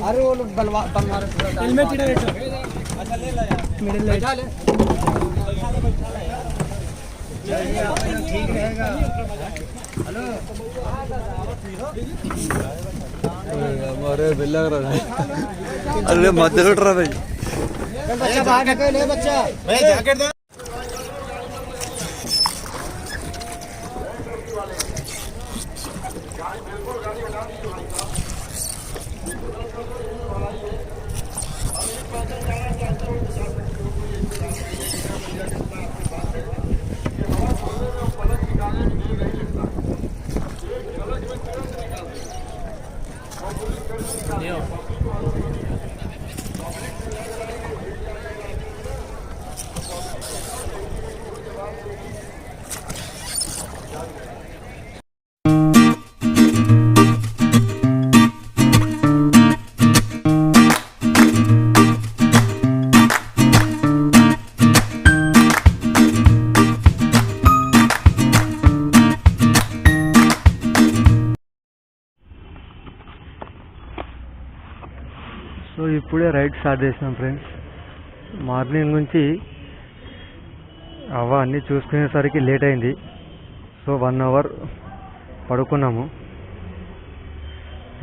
अरे वो लोग बनवा हेलमेट मिडिल ठीक रहेगा। हेलो हमारे बिल्ला कर रहा है। अरे मत उठ रहा भाई। बच्चा बाहर निकल ले बच्चा भाई जैकेट दो। సో ఇప్పుడే రైడ్ స్టార్ట్ చేసినాం ఫ్రెండ్స్. మార్నింగ్ నుంచి అన్నీ చూసుకునేసరికి లేట్ అయింది. సో 1 అవర్ పడుకున్నాము.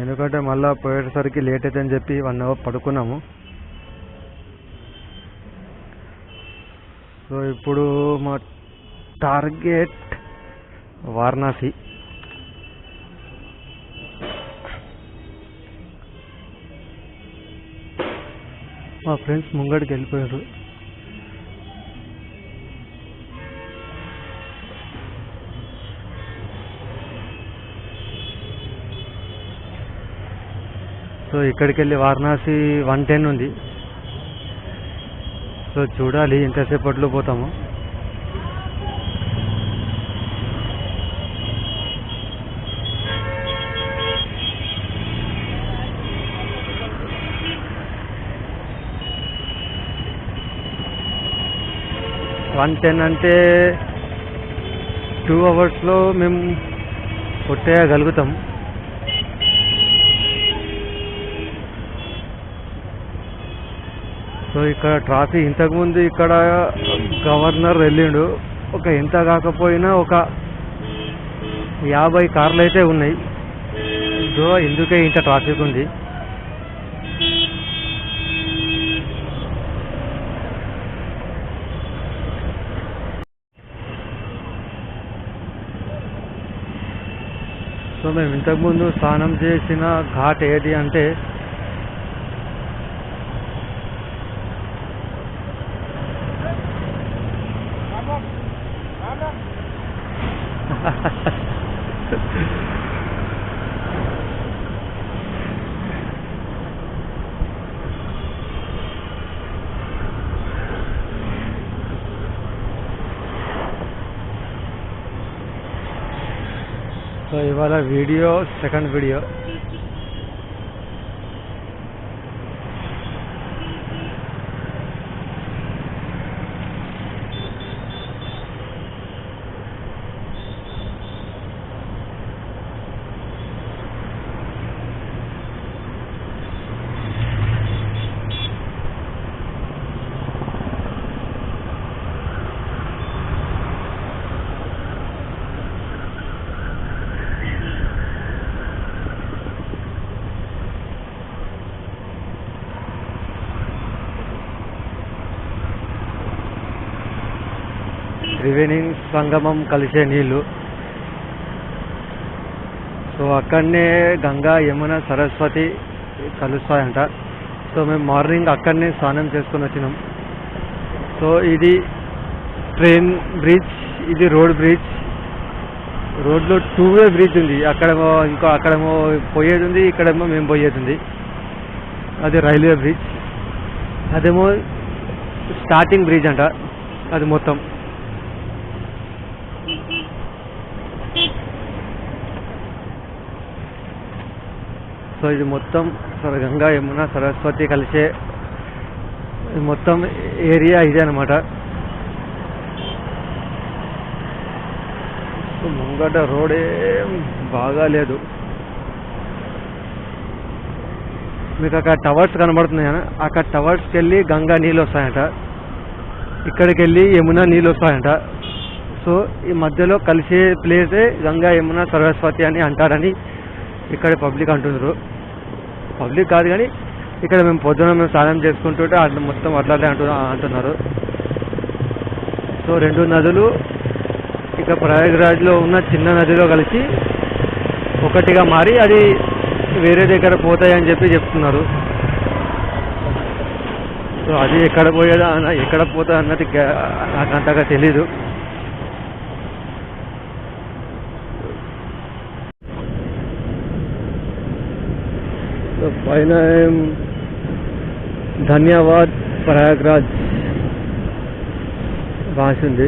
ఎందుకంటే మళ్ళీ పోయేసరికి లేట్ అవుతుందని చెప్పి 1 అవర్ పడుకున్నాము. సో ఇప్పుడు మా టార్గెట్ వారణాసి. మా ఫ్రెండ్స్ ముంగడికి వెళ్ళిపోయారు. సో ఇక్కడికి వెళ్ళి వారణాసి 110 ఉంది. సో చూడాలి ఎంతసేపట్లో పోతాము. అంటే 2 అవర్స్లో మేము కొట్టేయగలుగుతాం. సో ఇక్కడ ట్రాఫిక్ ఇంతకుముందు ఇక్కడ గవర్నర్ వెళ్ళిండు. ఎంత కాకపోయినా ఒక 50 కార్లు అయితే ఉన్నాయి. సో ఎందుకే ఇంత ట్రాఫిక్ ఉంది. సో మేము ఇంతకుముందు స్నానం చేసిన ఘాట్ ఏది అంటే సో ఇవాళ వీడియో సెకండ్ వీడియో. త్రివేణి సంగమం కలిసే నీళ్ళు. సో అక్కడనే గంగా యమున సరస్వతి కలుస్తాయంట. సో మేము మార్నింగ్ అక్కడనే స్నానం చేసుకొని వచ్చినాం. సో ఇది ట్రైన్ బ్రిడ్జ్, ఇది రోడ్ బ్రిడ్జ్. రోడ్లో 2-వే బ్రిడ్జ్ ఉంది. అక్కడేమో అక్కడేమో పోయేది ఉంది, ఇక్కడేమో మేము పోయేది ఉంది. అది రైల్వే బ్రిడ్జ్. అదేమో స్టార్టింగ్ బ్రిడ్జ్ అంట అది మొత్తం. సో ఇది మొత్తం గంగా యమున సరస్వతి కలిసే మొత్తం ఏరియా ఇదే అనమాట. సో ముంగట రోడ్ ఏం బాగా లేదు. మీకు అక్కడ టవర్స్ కనబడుతున్నాయి కదా, అక్కడ టవర్స్కి వెళ్ళి గంగా నీళ్ళు వస్తాయంట, ఇక్కడికి వెళ్ళి యమున నీళ్ళు వస్తాయంట. సో ఈ మధ్యలో కలిసే ప్లేసే గంగా యమున సరస్వతి అని అంటారని ఇక్కడ పబ్లిక్ అంటున్నారు. పబ్లిక్ కాదు కానీ ఇక్కడ మేము పొద్దున స్నానం చేసుకుంటుంటే అట్లా మొత్తం అట్లానే అంటున్నారు. సో రెండు నదులు ఇక ప్రయాగ్రాజ్లో ఉన్న చిన్న నదిలో కలిసి ఒకటిగా మారి అది వేరే దగ్గర పోతాయని చెప్తున్నారు. సో అది ఎక్కడ పోయేదా ఎక్కడ పోతా అన్నది నాకు అంతగా తెలీదు. సో పైన ధన్యవాద్ ప్రయాగ్రాజ్ రాసింది.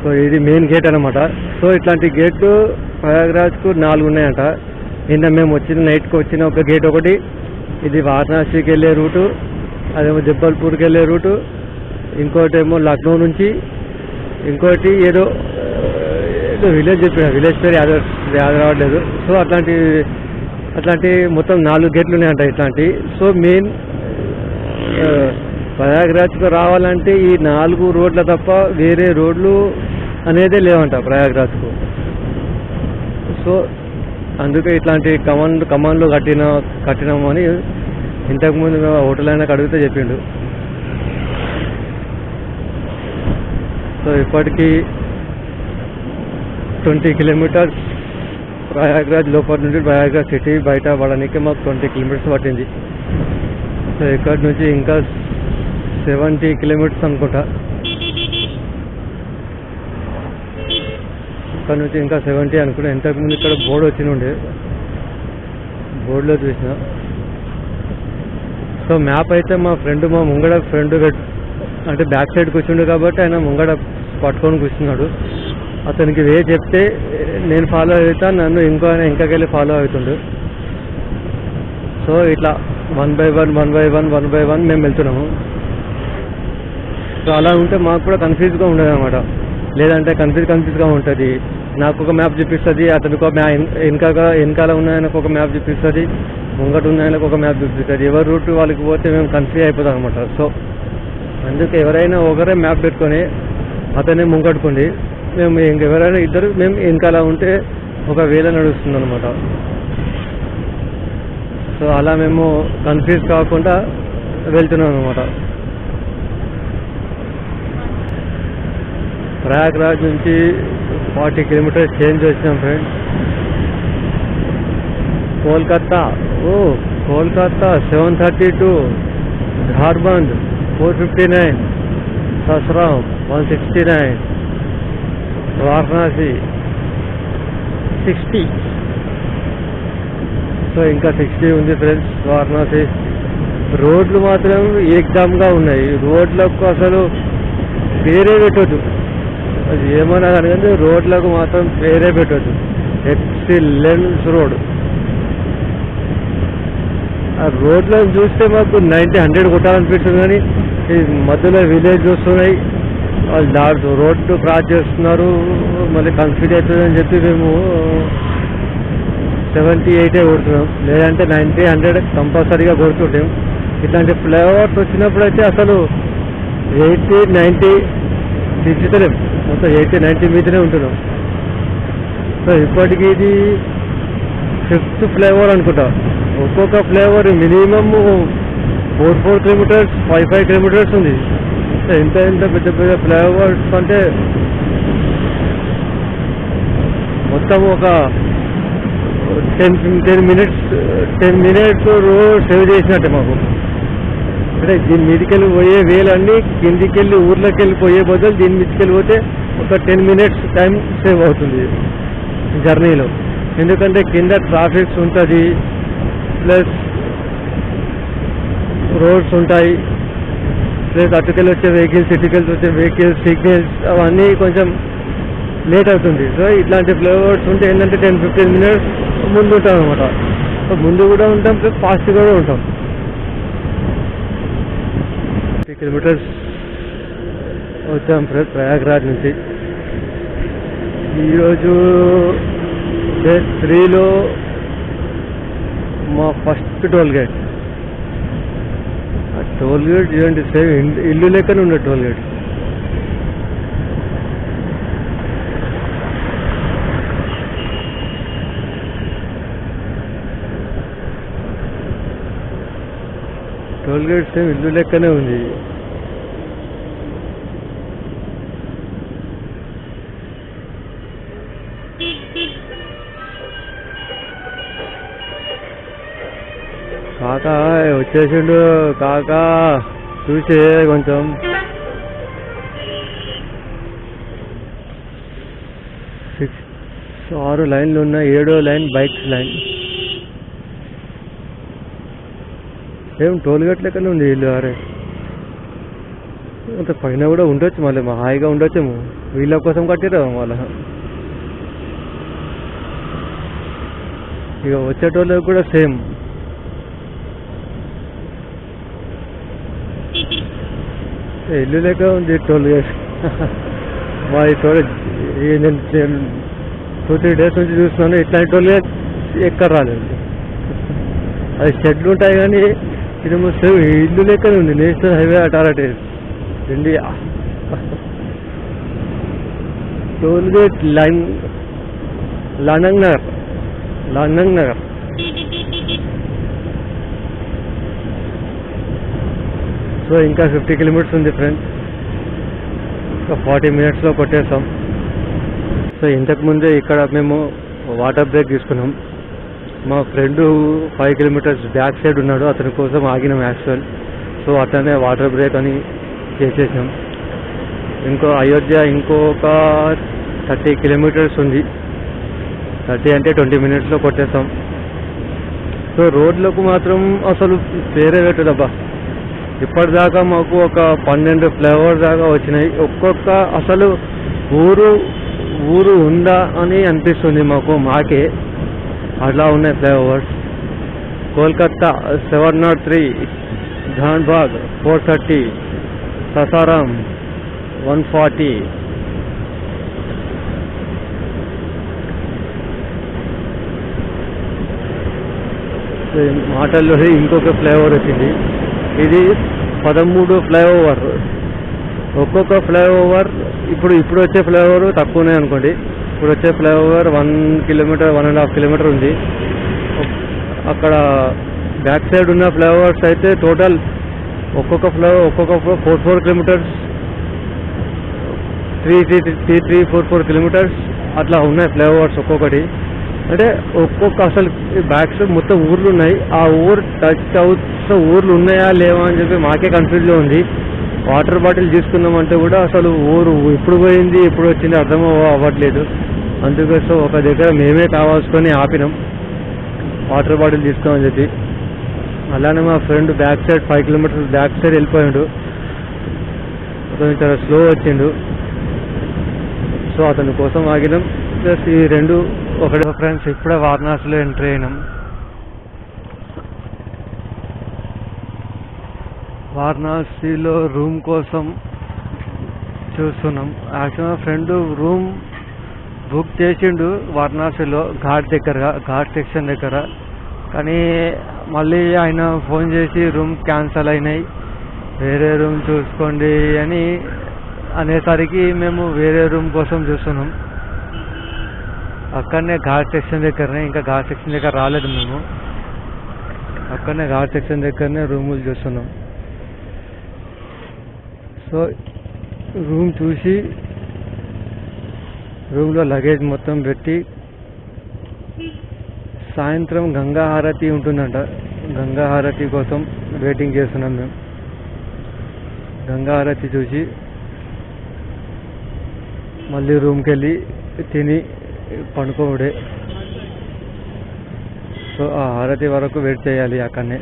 సో ఇది మెయిన్ గేట్ అనమాట. సో ఇట్లాంటి గేట్లు ప్రయాగ్రాజ్కు 4 ఉన్నాయంట. నిన్న మేము నైట్కి వచ్చిన ఒక గేట్ ఒకటి, ఇది వారణాసికి వెళ్ళే రూటు, అదేమో జబ్బల్పూర్కి వెళ్ళే రూటు, ఇంకోటి ఏమో లక్నో నుంచి, ఇంకోటి ఏదో విలేజ్ చెప్పిన విలేజ్ పేరు యాద రావట్లేదు. సో అట్లాంటి మొత్తం 4 గేట్లు ఉన్నాయంట ఇట్లాంటి. సో మెయిన్ ప్రయాగ్రాజ్కు రావాలంటే ఈ 4 రోడ్ల తప్ప వేరే రోడ్లు అనేదే లేవంట ప్రయాగ్రాజ్కు. సో అందుకే ఇట్లాంటి కమాన్లు కట్టినాము అని ఇంతకుముందు హోటల్ అయినాక అడిగితే చెప్పిండు. సో ఇప్పటికీ 20 కిలోమీటర్స్ ప్రయాగ్రాజ్ లోపల నుండి ప్రయాగ్రాజ్ సిటీ బయట పడడానికి మాకు 20 కిలోమీటర్స్ పట్టింది. సో ఇక్కడ నుంచి ఇంకా 70 కిలోమీటర్స్ అనుకుంటా, ఇక్కడ నుంచి ఇంకా 70 అనుకుంటా. ఇంతకుముందు ఇక్కడ బోర్డు వచ్చినుండే, బోర్డులో చూసిన. సో మ్యాప్ అయితే మా ముంగడ ఫ్రెండ్ అంటే బ్యాక్ సైడ్ కూర్చుండు కాబట్టి ఆయన ముంగడ పట్టుకొని కూర్చున్నాడు. అతనికి వే చెప్తే నేను ఫాలో అవుతా, నన్ను ఇంకాకెళ్ళి ఫాలో అవుతుండు. సో ఇట్లా 1 by 1 మేము వెళ్తున్నాము. సో అలా ఉంటే మాకు కూడా కన్ఫ్యూజ్గా ఉండదు అనమాట. లేదంటే కన్ఫ్యూజ్గా ఉంటుంది. నాకు ఒక మ్యాప్ చూపిస్తుంది, అతనికి ఒక వెనకాల ఉన్నాయనకు ఒక మ్యాప్ చూపిస్తుంది, ముంగట ఉన్నాయనకు ఒక మ్యాప్ చూపిస్తుంది. ఎవరి రూట్ వాళ్ళకి పోతే మేము కన్ఫ్యూజ్ అయిపోతాం అనమాట. సో అందుకే ఎవరైనా ఒకరే మ్యాప్ పెట్టుకొని అతనే ముంగట్టుకోండి, మేము ఇంకెవరైనా ఇద్దరు మేము వెనకాల ఉంటే ఒక వేళ నడుస్తుంది అనమాట. సో అలా మేము కన్ఫ్యూజ్ కాకుండా వెళ్తున్నాం అనమాట. ప్రయాగ్రాజ్ నుంచి 40 కిలోమీటర్స్ చేంజ్ వచ్చినాం ఫ్రెండ్స్. కోల్కతా 732, ఝార్ఖండ్ 459, ససరాం 169, వారణాసి 60. సో ఇంకా 60 ఉంది ఫ్రెండ్స్ వారణాసి. రోడ్లు మాత్రం ఏకదమ్గా ఉన్నాయి. రోడ్లకు అసలు పేరే పెట్టొద్దు, అది ఏమన్నా కానీ రోడ్లకు మాత్రం పేరే పెట్టొద్దు. Excellence road. ఆ రోడ్లను చూస్తే మాకు 90-100 కొట్టాలనిపిస్తుంది. కానీ ఈ మధ్యలో విలేజ్ వస్తున్నాయి, వాళ్ళు రోడ్డు క్రాస్ చేస్తున్నారు, మళ్ళీ కన్ఫ్యూజ్ అవుతుందని చెప్పి మేము 70-80 కొడుతున్నాం, లేదంటే 90-100 కంపల్సరీగా కొడుతుంటాం. ఇట్లాంటి ఫ్లైఓవర్స్ వచ్చినప్పుడు అయితే అసలు 80-90 దించుతలేం, మొత్తం 80-90 మీదనే ఉంటున్నాం. సో ఇప్పటికీ ఇది 5th ఫ్లైఓవర్ అనుకుంటా. ఒక్కొక్క ఫ్లైఓవర్ మినిమమ్ 4 కిలోమీటర్స్ 5 కిలోమీటర్స్ ఉంది. ఎంత పెద్ద పెద్ద ఫ్లైఓవర్స్ అంటే మొత్తం ఒక 10 మినిట్స్ రోడ్ సేవ్ చేసినట్టే మాకు. అంటే దీని మీదకెళ్ళి పోయే వేలన్నీ కిందికెళ్ళి ఊర్లోకి వెళ్ళి పోయే బదులు దీని మీదకెళ్ళి పోతే ఒక 10 మినిట్స్ టైం సేవ్ అవుతుంది జర్నీలో. ఎందుకంటే కింద ట్రాఫిక్స్ ఉంటుంది, ప్లస్ రోడ్స్ ఉంటాయి, ప్లస్ అటుకెళ్ళి వచ్చే వెహికల్స్, ఇటుకెళ్ళి వచ్చే వెహికల్స్, సిగ్నల్స్ అవన్నీ కొంచెం లేట్ అవుతుంది. సో ఇట్లాంటి ఫ్లైఓవర్స్ ఉంటే ఏంటంటే 10-15 మినిట్స్ ముందు ఉంటాం అనమాట. సో ముందు కూడా ఉంటాం, ప్లస్ ఫాస్ట్ కూడా ఉంటాం. 30 కిలోమీటర్స్ వచ్చాం ఫ్రెండ్స్ ప్రయాగ్రాజ్ నుంచి. ఈరోజు డే 3లో మా ఫస్ట్ టోల్ గేట్. ఆ టోల్ గేట్ చూడండి, సేమ్ ఇల్లు లెక్కనే ఉండే toll gate. Toll gate same ఇల్లు లెక్కనే ఉంది. కాకా వచ్చేసిండు. కాకా చూసే కొంచెం. 6 లైన్లు ఉన్నాయి. 7వ లైన్ బైక్స్ లైన్. ఏం టోల్ గేట్ లెక్కనే ఉంది ఇల్లు. అరే అంత పైన కూడా ఉండొచ్చు, మళ్ళీ మా హాయిగా ఉండొచ్చేమో. వీళ్ళ కోసం కట్టిరా వాళ్ళ. ఇక వచ్చేటోళ్ళకి కూడా సేమ్. ఇల్లు లెక్క ఉంది టోల్ గేట్. మా ఈ టోల్ నేను 2-3 డేస్ నుంచి చూస్తున్నాను, ఇట్లాంటి టోల్ గేట్ ఎక్కడ రాలేదు. అది షెడ్లు ఉంటాయి కానీ ఇది సేమ్ ఇల్లు లెక్కనే ఉంది. National highway authority India. Toll gate line లానంగ్ నగర్. సో ఇంకా 50 కిలోమీటర్స్ ఉంది ఫ్రెండ్స్. ఇంకా 40 మినిట్స్లో కొట్టేస్తాం. సో ఇంతకుముందే ఇక్కడ మేము వాటర్ బ్రేక్ తీసుకున్నాం. మా ఫ్రెండ్ 5 కిలోమీటర్స్ బ్యాక్ సైడ్ ఉన్నాడు, అతని కోసం ఆగినాం యాక్చువల్. సో అట్లనే వాటర్ బ్రేక్ అని చేసేసాం. అయోధ్య ఇంకొక 30 కిలోమీటర్స్ ఉంది. 30 అంటే 20 మినిట్స్లో కొట్టేస్తాం. సో రోడ్లకు మాత్రం అసలు పేరే పెట్టదబ్బా. ఇప్పటిదాకా మాకు ఒక 12 ఫ్లైఓవర్ దాకా వచ్చినాయి. ఒక్కొక్క అసలు ఊరు ఉందా అని అనిపిస్తుంది మాకే. అట్లా ఉన్నాయి ఫ్లైఓవర్స్. కోల్కత్తా 703, ధాన్బాద్ 430, ససారాం 140. మాటల్లో ఇంకొక ఫ్లైఓవర్ వచ్చింది. ఇది 13 ఫ్లైఓవర్. ఒక్కొక్క ఫ్లైఓవర్ ఇప్పుడు వచ్చే ఫ్లైఓవర్ తక్కువనే అనుకోండి. ఇప్పుడు వచ్చే ఫ్లైఓవర్ 1 కిలోమీటర్ 1.5 కిలోమీటర్ ఉంది. అక్కడ బ్యాక్ సైడ్ ఉన్న ఫ్లైఓవర్స్ అయితే టోటల్ ఒక్కొక్క 4 కిలోమీటర్స్, 3-4 కిలోమీటర్స్ అట్లా ఉన్నాయి ఫ్లైఓవర్స్ ఒక్కొక్కటి. అంటే ఒక్కొక్క అసలు బ్యాక్ సైడ్ మొత్తం ఊర్లు ఉన్నాయి. ఆ ఊరు టచ్ అవుతున్న ఊర్లు ఉన్నాయా లేవా అని చెప్పి మాకే కన్ఫ్యూజ్లో ఉంది. వాటర్ బాటిల్ తీసుకుందామంటే కూడా అసలు ఊరు ఎప్పుడు పోయింది ఎప్పుడు వచ్చింది అర్థం అవ్వట్లేదు. అందుకోసం ఒక దగ్గర మేమే కావాల్సుకొని ఆపినాం వాటర్ బాటిల్ తీసుకోమని చెప్పి. అలానే మా friend back side 5 kilometres back side వెళ్ళిపోయాడు. అతను చాలా స్లో వచ్చిండు. సో అతని కోసం ఆగినాం. ప్లస్ ఈ రెండు ఒకటే ఫ్రెండ్స్. ఇప్పుడే వారణాసిలో ఎంట్రీ అయినాం. వారణాసిలో రూమ్ కోసం చూస్తున్నాం. యాక్చువల్గా ఫ్రెండ్ రూమ్ బుక్ చేసిండు వారణాసిలో ఘాట్ సెక్షన్ దగ్గర. కానీ మళ్ళీ ఆయన ఫోన్ చేసి రూమ్ క్యాన్సల్ అయినాయి, వేరే రూమ్ చూసుకోండి అనేసరికి మేము వేరే రూమ్ కోసం చూస్తున్నాం. అక్కడనే ఘాట్ సెక్షన్ దగ్గరనే, ఇంకా ఘాట్ సెక్షన్ దగ్గర రాలేదు మేము. అక్కడనే ఘాట్ సెక్షన్ దగ్గరనే రూములు చూస్తున్నాం. సో రూమ్ చూసి రూమ్లో లగేజ్ మొత్తం పెట్టి సాయంత్రం గంగా హారతి ఉంటుందంట. గంగా హారతి కోసం వెయిటింగ్ చేస్తున్నాం మేము. గంగా హారతి చూసి మళ్ళీ రూమ్కి వెళ్ళి తిని పడుకోవడే. సో ఆ హారతి వరకు వెయిట్ చేయాలి అక్కడనే.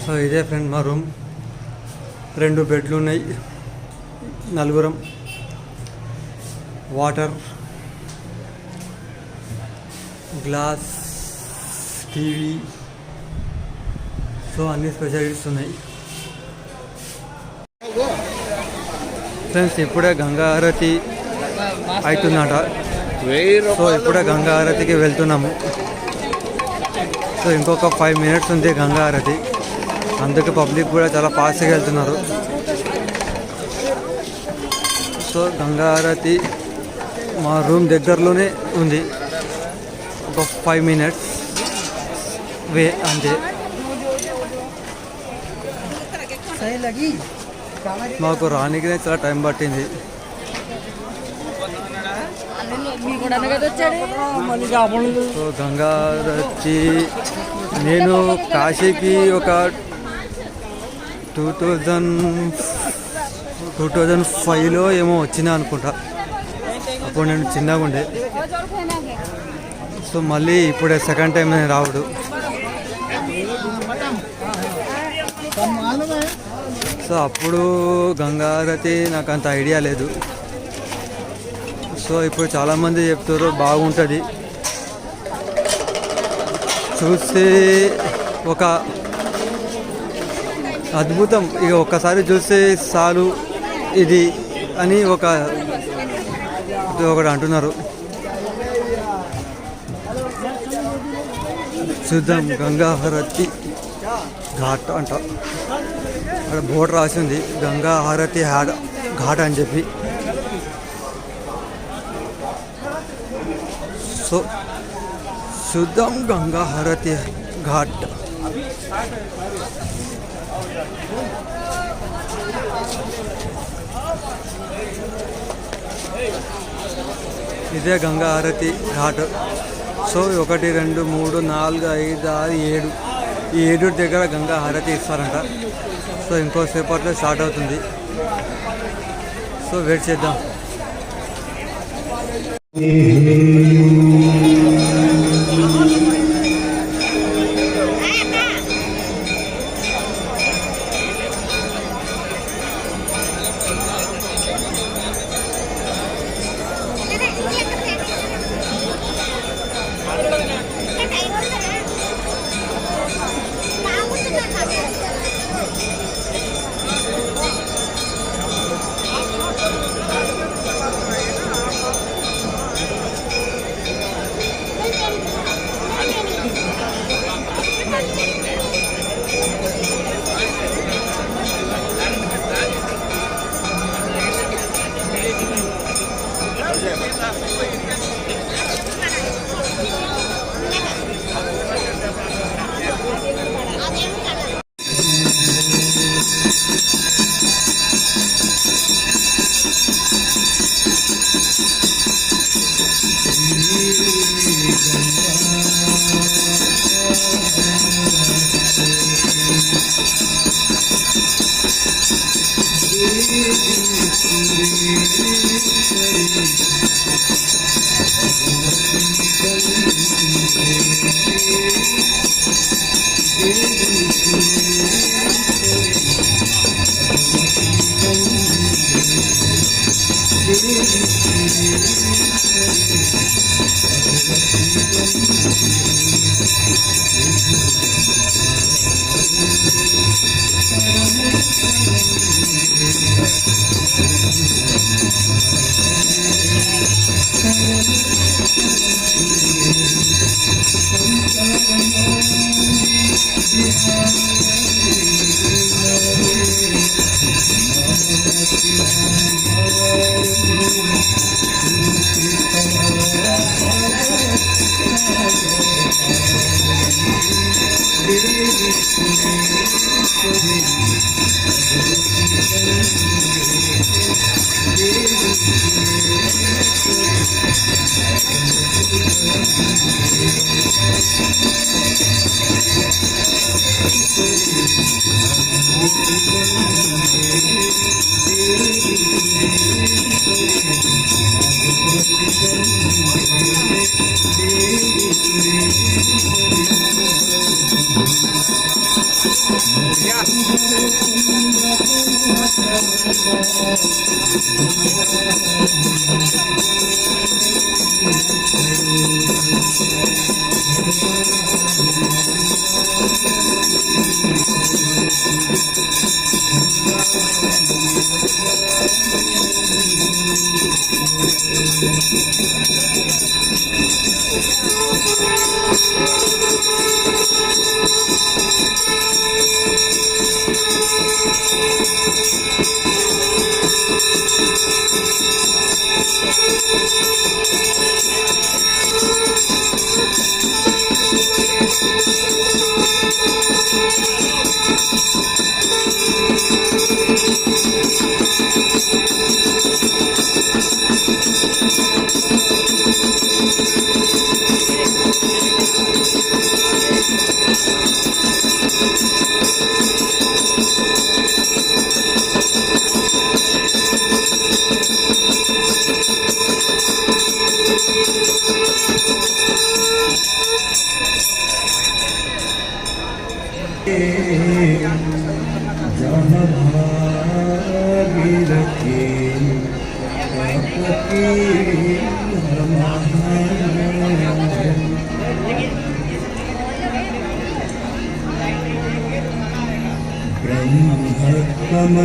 సో ఇదే ఫ్రెండ్ మా రూమ్, 2 బెడ్లు ఉన్నాయి, 4 వాటర్, గ్లాస్, టీవీ, సో అన్ని స్పెషాలిటీస్ ఉన్నాయి ఫ్రెండ్స్. ఇప్పుడే గంగా హారతి అవుతుందట. సో ఇప్పుడే గంగా హారతికి వెళ్తున్నాము. సో ఇంకొక 5 minutes ఉంది గంగా హారతి, అందుకే పబ్లిక్ కూడా చాలా ఫాస్ట్గా వెళ్తున్నారు. సో గంగా హారతి మా రూమ్ దగ్గరలోనే ఉంది, ఒక 5 minutes వే అంతే. మాకు రానికినే చాలా టైం పట్టింది. సో గంగా హారతి నేను కాశీకి ఒక 2005లో ఏమో వచ్చినా అనుకుంటా, అప్పుడు నేను చిన్నగా ఉండే. సో మళ్ళీ ఇప్పుడే సెకండ్ టైం నేను రావడు. సో అప్పుడు గంగా హారతి నాకు అంత ఐడియా లేదు. సో ఇప్పుడు చాలామంది చెప్తారు బాగుంటుంది, చూస్తే ఒక అద్భుతం, ఇక ఒక్కసారి చూస్తే చాలు ఇది అని ఒకటి అంటున్నారు. చూద్దాం. గంగా హారతి ఘాట్ అంట, అక్కడ బోర్డు రాసింది గంగా హారతి ఘాట్ అని చెప్పి. సో చూద్దాం గంగా హారతి ఘాట్. ఇదే గంగా హారతి ఘాట్. సో 1 2 3 4 5 6 7 ఈ 7 దగ్గర గంగా హారతి ఇస్తారంట. సో ఇంకో సేపట్లో స్టార్ట్ అవుతుంది. సో వెయిట్ చేద్దాం.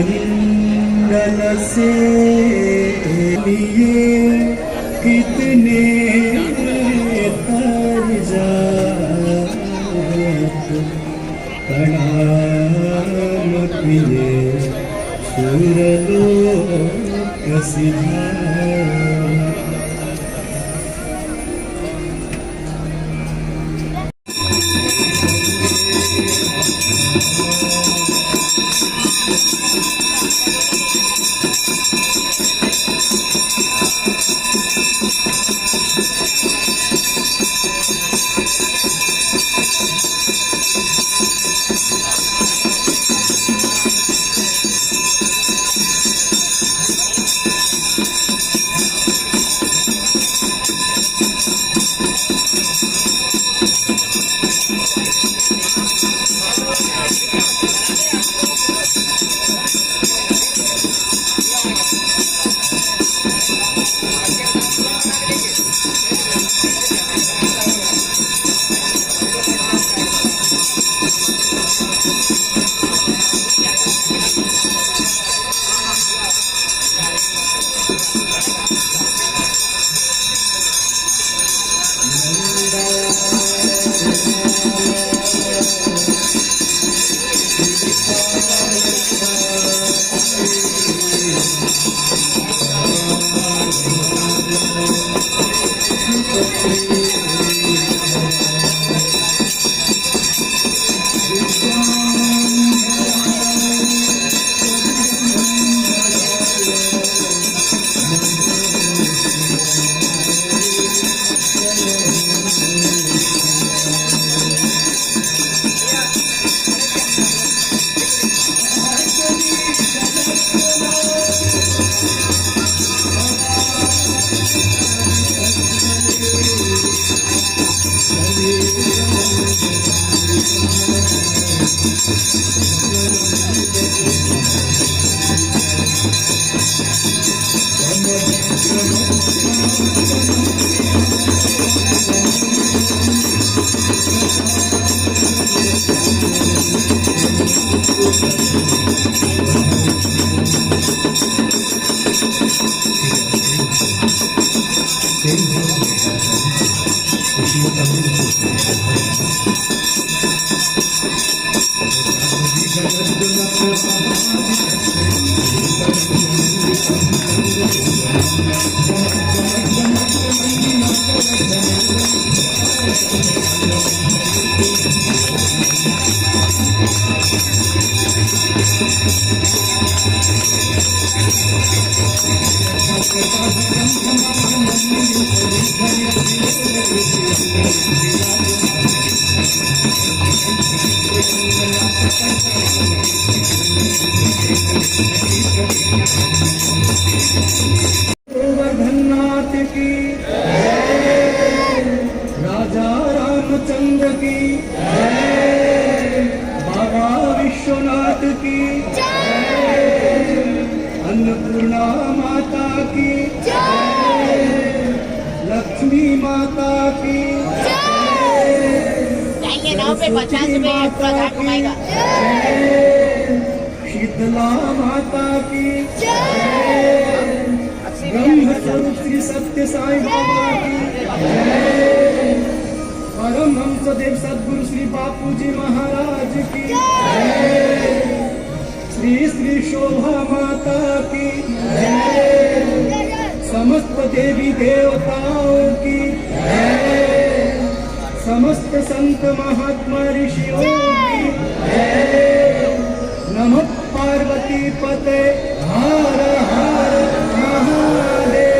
ब्रह्मकमंडल से लिए कितने प्रणाम प्रिय सुरलोक सिधार। गोवर्धननाथ की राजा रामचंद्र की जय, अन्नपूर्णा माता की जय, लक्ष्मी माता की जाएंगे नाव पे 50 रुपए एक्स्ट्रा घाट घुमाएगा। शीतला माता की जय, ब्रह्म स्वरूप श्री सत्य साई बाबा की जय, परमहंस देव सद्गुरु श्री बापू जी महाराज की जय, श्री श्री शोभा माता की जय, समस्त देवी देवताओं की जय, समस्त संत महात्मा ऋषियों की जय, नमः पार्वती पते हर हर महादेव।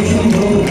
Shambho,